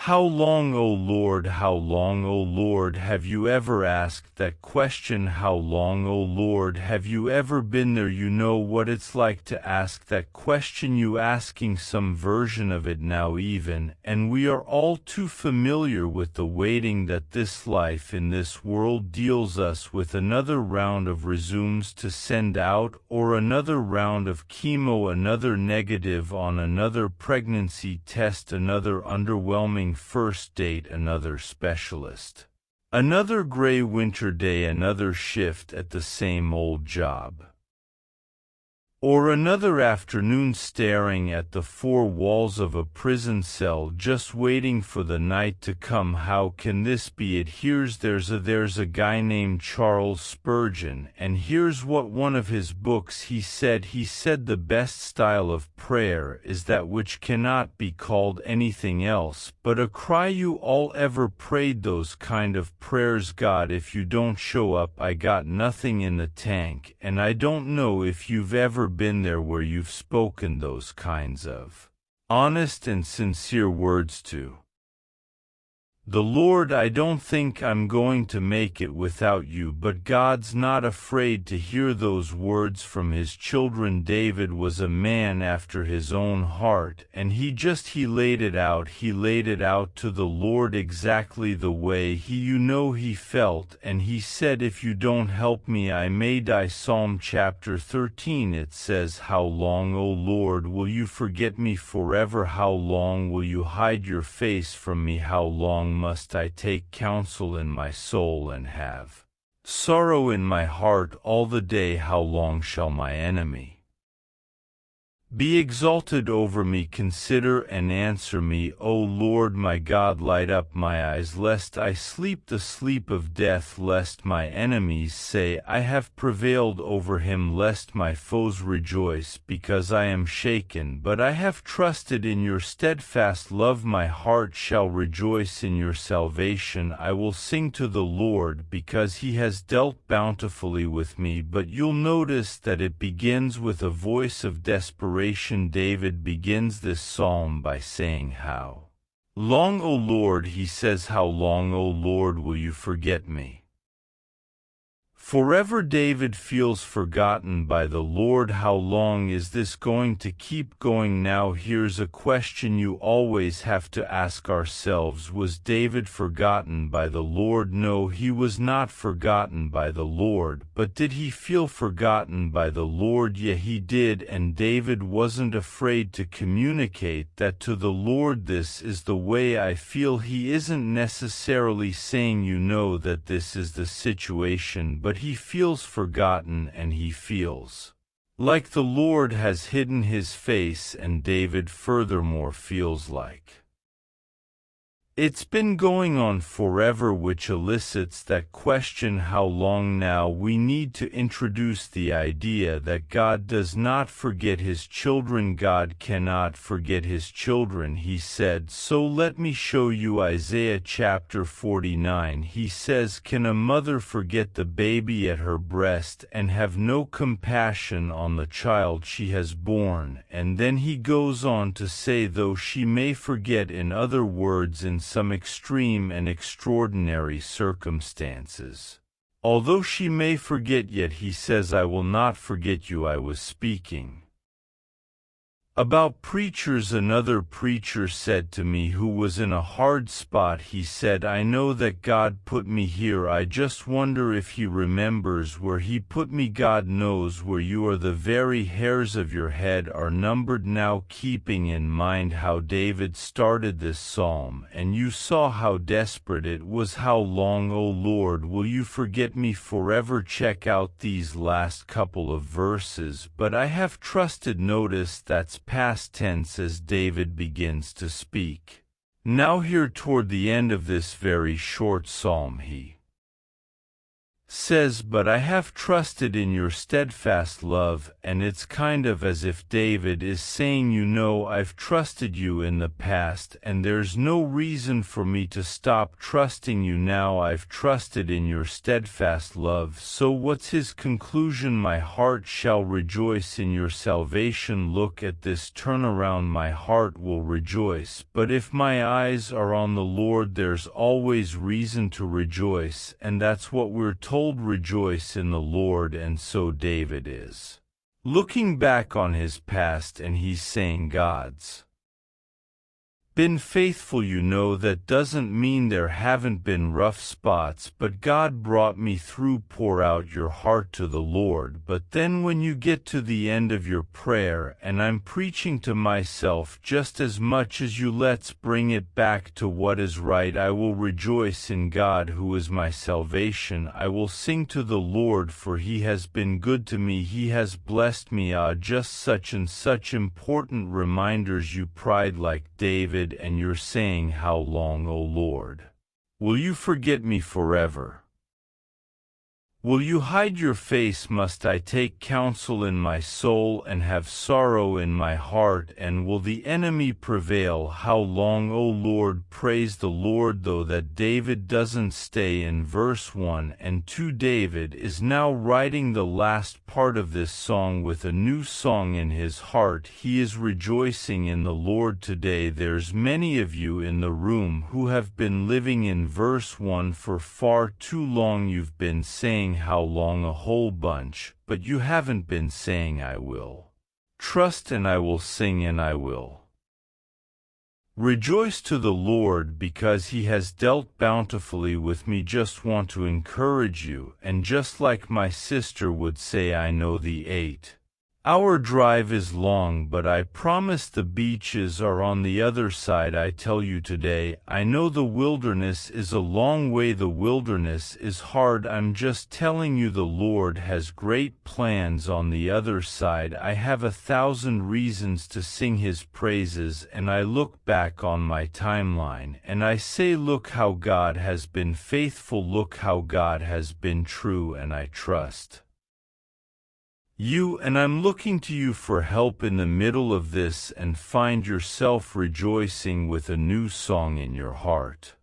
How long, O Lord, how long, O Lord, have you ever asked that question? How long, O Lord, have you ever been there? You know what it's like to ask that question. You asking some version of it now even, and we are all too familiar with the waiting that this life in this world deals us with. Another round of resumes to send out, or another round of chemo, another negative on another pregnancy test, another underwhelming first date, another specialist, another gray winter day, another shift at the same old job, or another afternoon staring at the four walls of a prison cell just waiting for the night to come. How can this be? There's a guy named Charles Spurgeon, and here's what one of his books he said. He said the best style of prayer is that which cannot be called anything else but a cry. You all ever prayed those kind of prayers? God, if you don't show up, I got nothing in the tank. And I don't know if you've ever been there where you've spoken those kinds of honest and sincere words to the Lord. I don't think I'm going to make it without you. But God's not afraid to hear those words from his children. David was a man after his own heart, and he laid it out. He laid it out to the Lord exactly the way he felt, and he said, if you don't help me, I may die. Psalm chapter 13, it says, how long, O Lord, will you forget me forever? How long will you hide your face from me? How long must I take counsel in my soul and have sorrow in my heart all the day? How long shall my enemy be exalted over me? Consider and answer me, O Lord my God. Light up my eyes, lest I sleep the sleep of death, lest my enemies say, I have prevailed over him, lest my foes rejoice because I am shaken. But I have trusted in your steadfast love. My heart shall rejoice in your salvation. I will sing to the Lord because he has dealt bountifully with me. But you'll notice that it begins with a voice of desperation. David begins this psalm by saying, how long, O Lord? He says, how long, O Lord, will you forget me? Forever. David feels forgotten by the Lord. How long is this going to keep going? Now here's a question you always have to ask ourselves. Was David forgotten by the Lord? No, he was not forgotten by the Lord. But did he feel forgotten by the Lord? Yeah, he did, and David wasn't afraid to communicate that to the Lord. This is the way I feel. He isn't necessarily saying, you know, that this is the situation, but he feels forgotten, and he feels like the Lord has hidden his face. And David furthermore feels like it's been going on forever, which elicits that question, how long? Now we need to introduce the idea that God does not forget his children. God cannot forget his children, he said. So let me show you Isaiah chapter 49. He says, can a mother forget the baby at her breast and have no compassion on the child she has borne? And then he goes on to say, though she may forget, in other words, in some extreme and extraordinary circumstances, although she may forget, yet he says, I will not forget you. I was speaking about preachers. Another preacher said to me, who was in a hard spot, he said, I know that God put me here. I just wonder if he remembers where he put me. God knows where you are. The very hairs of your head are numbered. Now, keeping in mind how David started this psalm, and you saw how desperate it was, how long, O Lord, will you forget me forever? Check out these last couple of verses. But I have trusted. Notice that's past tense as David begins to speak. Now here toward the end of this very short psalm, he says, "But I have trusted in your steadfast love," and it's kind of as if David is saying, I've trusted you in the past, and there's no reason for me to stop trusting you now. I've trusted in your steadfast love. So what's his conclusion? My heart shall rejoice in your salvation. Look at this turnaround. My heart will rejoice. But if my eyes are on the Lord, there's always reason to rejoice, and that's what we're told. Rejoice in the Lord. And so David is looking back on his past, and he's saying, God's been faithful. That doesn't mean there haven't been rough spots, but God brought me through. Pour out your heart to the Lord. But then when you get to the end of your prayer, and I'm preaching to myself just as much as you, let's bring it back to what is right. I will rejoice in God, who is my salvation. I will sing to the Lord, for he has been good to me. He has blessed me. Just such and such important reminders. You pride like David, and you're saying, how long, O Lord, will you forget me forever? Will you hide your face? Must I take counsel in my soul and have sorrow in my heart? And will the enemy prevail? How long, O Lord? Praise the Lord. Though that David doesn't stay in verse 1 and 2. David is now writing the last part of this song with a new song in his heart. He is rejoicing in the Lord today. There's many of you in the room who have been living in verse 1 for far too long. You've been saying, how long, a whole bunch, but you haven't been saying, I will trust, and I will sing, and I will rejoice to the Lord, because he has dealt bountifully with me. Just want to encourage you, and just like my sister would say, I know the 8-hour drive is long, but I promise the beaches are on the other side. I tell you today, I know the wilderness is a long way. The wilderness is hard. I'm just telling you, the Lord has great plans on the other side. I have 1,000 reasons to sing his praises, and I look back on my timeline, and I say, look how God has been faithful. Look how God has been true, and I trust you, and I'm looking to you for help in the middle of this, and find yourself rejoicing with a new song in your heart.